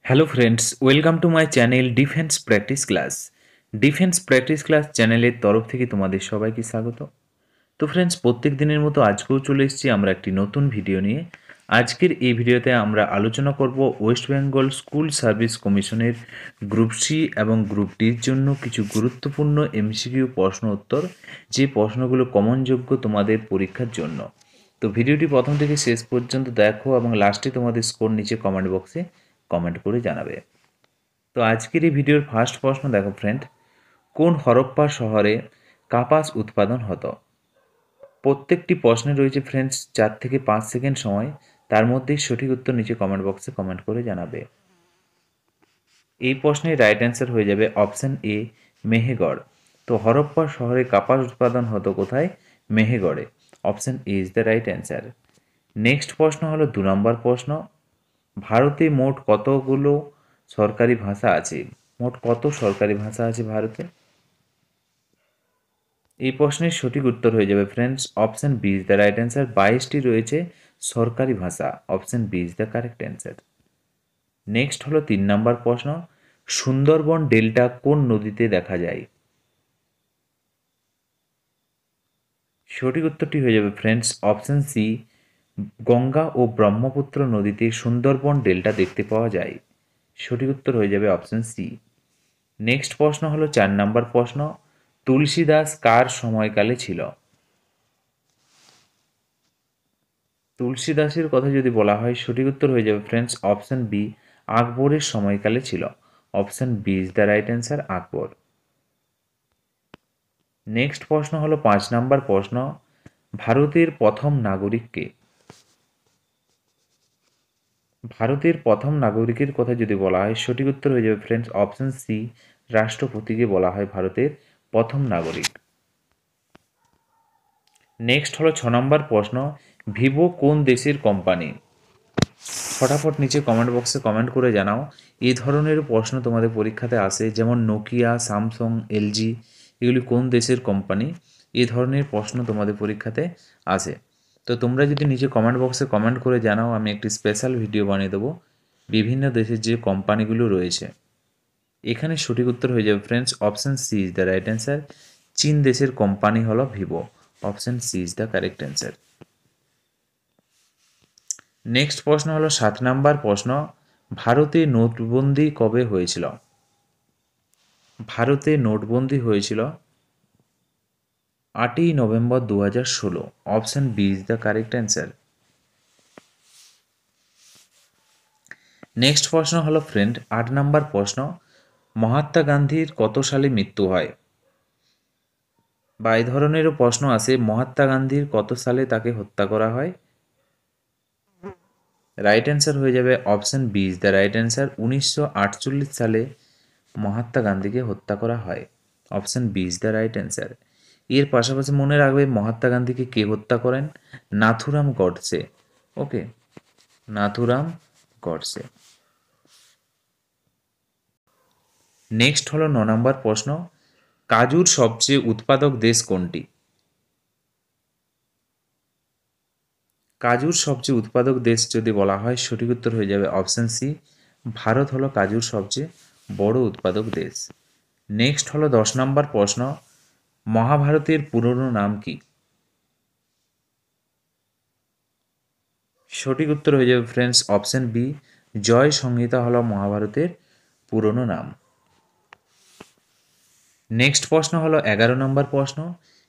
Hello friends, welcome to my channel defence practice class. Defence practice class চ্যানেলের তরফ থেকে তোমাদের সবাইকে স্বাগত। তো ফ্রেন্ডস, প্রত্যেক দিনের মতো আজকেও চলে এসেছি আমরা একটি নতুন ভিডিও নিয়ে। আজকের এই ভিডিওতে আমরা আলোচনা করব ওয়েস্ট বেঙ্গল স্কুল সার্ভিস কমিশনের গ্রুপ সি এবং গ্রুপ ডির জন্য কিছু গুরুত্বপূর্ণ এমসিকিউ প্রশ্ন উত্তর, যে প্রশ্নগুলো কমনযোগ্য তোমাদের পরীক্ষার জন্য। তো ভিডিওটি প্রথম থেকে শেষ পর্যন্ত দেখো এবং লাস্টে তোমাদের স্কোর নিচে কমেন্ট বক্সে কমেন্ট করে জানাবে। তো আজকের এই ভিডিওর ফার্স্ট প্রশ্ন দেখো ফ্রেন্ড, কোন হরপ্পা শহরে কাপাস উৎপাদন হতো? প্রত্যেকটি প্রশ্নে রয়েছে ফ্রেন্ডস 4 থেকে 5 সেকেন্ড সময়, তার মধ্যেই সঠিক উত্তর নিচে কমেন্ট বক্সে কমেন্ট করে জানাবে। এই প্রশ্নের রাইট অ্যান্সার হয়ে যাবে অপশন এ, মেহেরগড়। তো হরপ্পা শহরে কাপাস উৎপাদন হতো কোথায়? মেহেরগড়ে। Option A is the right answer. Next প্রশ্ন হলো 2 নম্বর প্রশ্ন, ভারতে মোট কতগুলো সরকারি ভাষা আছে? মোট কত সরকারি ভাষা আছে ভারতে? এই প্রশ্নের সঠিক উত্তর হয়ে যাবে friends option B is the right answer. 22টি রয়েছে সরকারি ভাষা। Option B is the correct answer. Next হলো 3 নম্বর প্রশ্ন, সুন্দরবন ডেল্টা কোন নদীতে দেখা যায়? সঠিক উত্তরটি হয়ে যাবে ফ্রেন্ডস অপশন সি, গঙ্গা ও ব্রহ্মপুত্র নদীতে সুন্দরবন ডেল্টা দেখতে পাওয়া যায়। সঠিক উত্তর হয়ে যাবে অপশন সি। নেক্সট প্রশ্ন হলো 4 নম্বর প্রশ্ন, তুলসীদাস কার সময়কালে ছিল? তুলসীদাসের কথা যদি বলা হয়, সঠিক উত্তর হয়ে যাবে ফ্রেন্ডস অপশন বি, আকবরের সময়কালে ছিল। Option B is the right answer, Akbar. Next প্রশ্ন হলো 5 নম্বর প্রশ্ন, ভারতের প্রথম নাগরিক কে? ভারতের প্রথম নাগরিকের কথা যদি বলা হয়, সঠিক উত্তর হয়ে যাবে ফ্রেন্ডস অপশন সি, রাষ্ট্রপতিকে বলা হয় ভারতের প্রথম নাগরিক। নেক্সট হলো 6 নম্বর প্রশ্ন, ভিভো কোন দেশের কোম্পানি? ফটাফট নিচে কমেন্ট বক্সে কমেন্ট করে জানাও। এই ধরনের প্রশ্ন তোমাদের পরীক্ষাতে আসে, যেমন নোকিয়া, স্যামসাং, এলজি, এগুলি কোন দেশের কোম্পানি? এই ধরনের প্রশ্ন তোমাদের পরীক্ষাতে আসে। তো তোমরা যদি নিচে কমেন্ট বক্সে কমেন্ট করে জানাও, আমি একটি স্পেশাল ভিডিও বানিয়ে দেবো বিভিন্ন দেশের যে কোম্পানিগুলো রয়েছে। এখানে সঠিক উত্তর হয়ে যাবে friends option C is the right answer. চীন দেশের কোম্পানি হলো Vivo. Option C is the correct answer. Next প্রশ্ন হলো 7 নাম্বার প্রশ্ন, ভারতে নোটবন্দি কবে হয়েছিল? ভারতে নোটবন্দি হয়েছিল 8ই নভেম্বর 2016। Option B is the correct answer. Next প্রশ্ন হলো ফ্রেন্ড 8 নাম্বার প্রশ্ন, মহাত্মা গান্ধীর কত সালে মৃত্যু হয়? বা এই ধরনেরও প্রশ্ন আসে, মহাত্মা গান্ধীর কত সালে তাকে হত্যা করা হয়? রাইট অ্যান্সার হয়ে যাবে option B is the right answer. 1948 সালে মহাত্মা গান্ধীকে হত্যা করা হয়। Option B is the right answer. এর পাশাপাশি মনে রাখবে মহাত্মা গান্ধীকে কে হত্যা করেন? নাথুরাম গডসে। ওকে, নাথুরাম গডসে। নেক্সট হলো 9 নম্বর প্রশ্ন, কাজুর সবচেয়ে উৎপাদক দেশ কোনটি? কাজুর সবচেয়ে উৎপাদক দেশ যদি বলা হয়, সঠিক উত্তর হয়ে যাবে অপশন সি, ভারত হলো কাজুর সবচেয়ে বড় উৎপাদক দেশ। নেক্সট হলো 10 নম্বর প্রশ্ন, মহাভারতের পুরনো নাম কি? সঠিক উত্তর হয়ে যাবে ফ্রেন্ডস অপশন বি, জয় সংহিতা হলো মহাভারতের পুরনো নাম। নেক্সট প্রশ্ন হলো 11 নম্বর প্রশ্ন,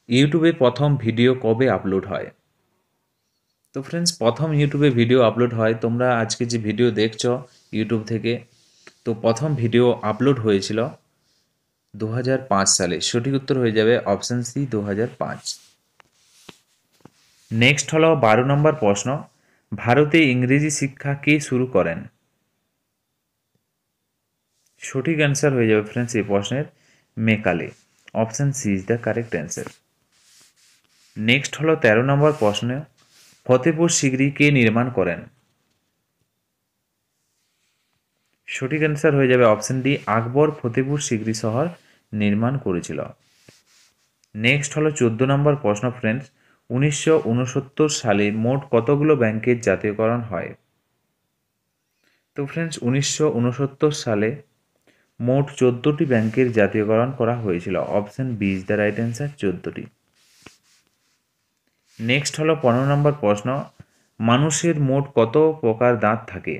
ইউটিউবে প্রথম ভিডিও কবে আপলোড হয়? তো ফ্রেন্ডস, প্রথম ইউটিউবে ভিডিও আপলোড হয়, তোমরা আজকে যে ভিডিও দেখছো ইউটিউব থেকে, তো প্রথম ভিডিও আপলোড হয়েছিল 2005 সালে। সঠিক উত্তর হয়ে যাবে অপশন সি, 2005। নেক্সট হলো 12 নম্বর প্রশ্ন, ভারতে ইংরেজি শিক্ষা কে শুরু করেন? সঠিক অ্যান্সার হয়ে যাবে ফ্রেন্ডস এই প্রশ্নের Macaulay. Option C is the correct answer. Next হলো 13 নম্বর প্রশ্ন, ফতেপুর সিকরি কে নির্মাণ করেন? সঠিক অ্যান্সার হয়ে যাবে অপশন ডি, আকবর ফতেপুর সিকরি শহর নির্মাণ করেছিল। নেক্সট হলো 14 নম্বর প্রশ্ন ফ্রেন্ডস, 1969 সালে মোট কতগুলো ব্যাংকের জাতীয়করণ হয়? তো ফ্রেন্ডস 1969 সালে মোট 14টি ব্যাংকের জাতীয়করণ করা হয়েছিল। Option B is the right answer, 14টি। নেক্সট হলো 15 নম্বর প্রশ্ন, মানুষের মোট কত প্রকার দাঁত থাকে?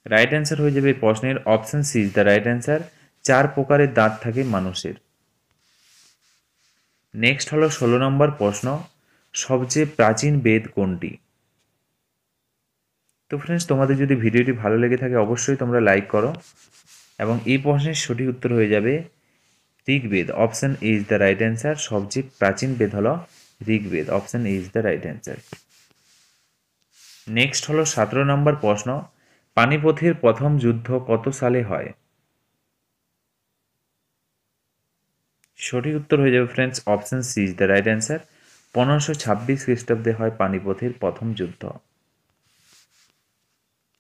রাইট অ্যান্সার হয়ে যাবে প্রশ্নের option C is the right answer, 4 প্রকারের দাঁত থাকে মানুষের। নেক্সট হলো 16 নম্বর প্রশ্ন, সবচেয়ে প্রাচীন বেদ কোনটি? তো ফ্রেন্ডস তোমাদের যদি ভিডিওটি ভালো লেগে থাকে অবশ্যই তোমরা লাইক করো, এবং এই প্রশ্নের সঠিক উত্তর হয়ে যাবে Rigveda. Option A is the right answer, সবচেয়ে প্রাচীন বেদ হলো Rigveda. Option A is the right answer. Next হলো 17 নম্বর প্রশ্ন, পানিপথের প্রথম যুদ্ধ কত সালে হয়? সঠিক উত্তর হয়ে যাবে friends option C is the right answer, 1526 খ্রিস্টাব্দে হয় পানিপথের প্রথম যুদ্ধ।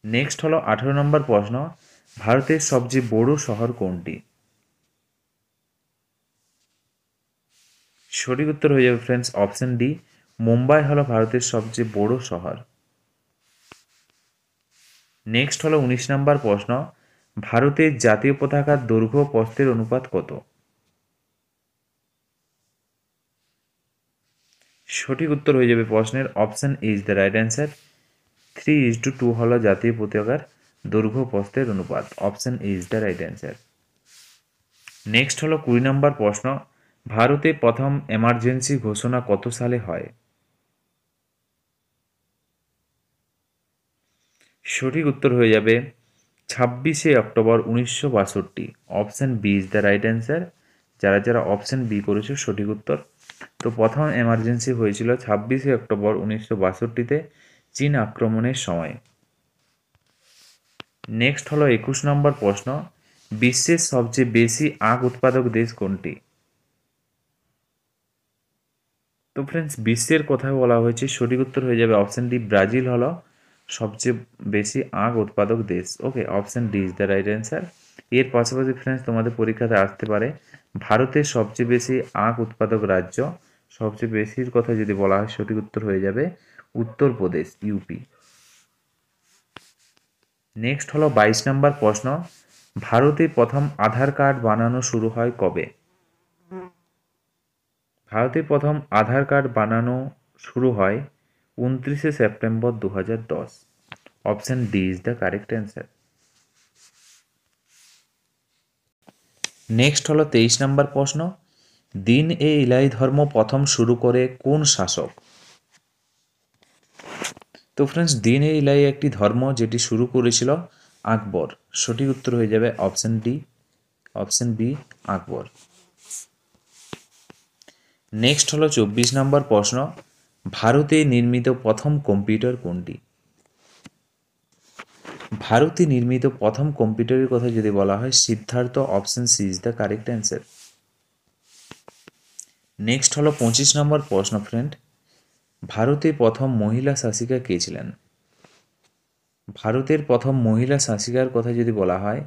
নেক্সট হলো 18 নম্বর প্রশ্ন, ভারতের সবচেয়ে বড় শহর কোনটি? সঠিক উত্তর হয়ে যাবে ফ্রেন্ডস অপশন ডি, মুম্বাই হলো ভারতের সবচেয়ে বড় শহর। নেক্সট হলো 19 নম্বর প্রশ্ন, ভারতের জাতীয় পতাকার দৈর্ঘ্য প্রস্থের অনুপাত কত? সঠিক উত্তর হয়ে যাবে প্রশ্নের option A is the right answer, 3:2 হলো জাতীয় পতাকার দৈর্ঘ্য প্রস্থের অনুপাত। Option A is the right answer. Next হলো 20 নম্বর প্রশ্ন, ভারতে প্রথম এমার্জেন্সি ঘোষণা কত সালে হয়? সঠিক উত্তর হয়ে যাবে 26শে অক্টোবর 1962। Option B is the right answer. যারা যারা অপশন বি করেছো সঠিক উত্তর। তো প্রথম এমার্জেন্সি হয়েছিল 26শে অক্টোবর 1962-তে চীন আক্রমণের সময়। নেক্সট হলো 21 নম্বর প্রশ্ন, বিশ্বের সবচেয়ে বেশি আখ উৎপাদক দেশ কোনটি? তো ফ্রেন্ডস বিশ্বের কথা বলা হয়েছে, সঠিক উত্তর হয়ে যাবে অপশন ডি, ব্রাজিল হলো সবচেয়ে বেশি আখ উৎপাদক দেশ। Okay, option D is the right answer. এর পাশাপাশি ফ্রেন্ডস তোমাদের পরীক্ষাতে আসতে পারে ভারতের সবচেয়ে বেশি আখ উৎপাদক রাজ্য, সবচেয়ে বেশির কথা যদি বলা হয় সঠিক উত্তর হয়ে যাবে উত্তরপ্রদেশ, ইউপি। নেক্সট হলো 22 নম্বর প্রশ্ন, ভারতে প্রথম আধার কার্ড বানানো শুরু হয় কবে? ভারতে প্রথম আধার কার্ড বানানো শুরু হয় 29শে সেপ্টেম্বর 2010। Option D is the correct answer. Next হলো 23 নম্বর প্রশ্ন, দিন এ ইলাই ধর্ম প্রথম শুরু করে কোন শাসক? তো ফ্রেন্ডস দিন এ ইলাই একটি ধর্ম যেটি শুরু করেছিল আকবর। সঠিক উত্তর হয়ে যাবে অপশন ডি, অপশন বি আকবর। নেক্সট হলো 24 নম্বর প্রশ্ন, ভারতে নির্মিত প্রথম কম্পিউটার কোনটি? ভারতে নির্মিত প্রথম কম্পিউটারের কথা যদি বলা হয় Siddhartha. Option C is the correct answer. Next হলো 25 নম্বর প্রশ্ন ফ্রেন্ড, ভারতে প্রথম মহিলা শাসিকা কে ছিলেন? ভারতের প্রথম মহিলা শাসিকার কথা যদি বলা হয়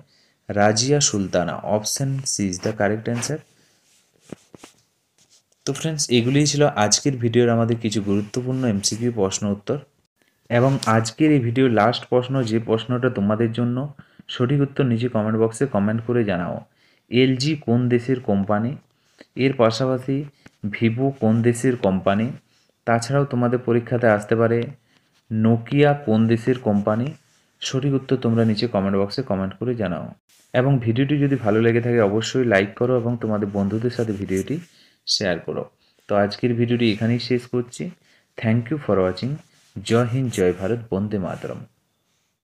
Razia Sultana. Option C is the correct answer. তো ফ্রেন্ডস এগুলিই ছিল আজকের ভিডিওর আমাদের কিছু গুরুত্বপূর্ণ এমসিকিউ প্রশ্ন উত্তর, এবং আজকের এই ভিডিওর লাস্ট প্রশ্ন, যে প্রশ্নটা তোমাদের জন্য, সঠিক উত্তর নিচে কমেন্ট বক্সে কমেন্ট করে জানাও। এলজি কোন দেশের কোম্পানি? এর পাশাপাশি ভিভো কোন দেশের কোম্পানি? তাছাড়াও তোমাদের পরীক্ষাতে আসতে পারে নোকিয়া কোন দেশের কোম্পানি? সঠিক উত্তর তোমরা নিচে কমেন্ট বক্সে কমেন্ট করে জানাও, এবং ভিডিওটি যদি ভালো লেগে থাকে অবশ্যই লাইক করো এবং তোমাদের বন্ধুদের সাথে ভিডিওটি শেয়ার করো। তো আজকের ভিডিওটি এখানেই শেষ করছি। Thank you for watching. জয় হিন্দ, জয় ভারত, বন্দে মাতরম।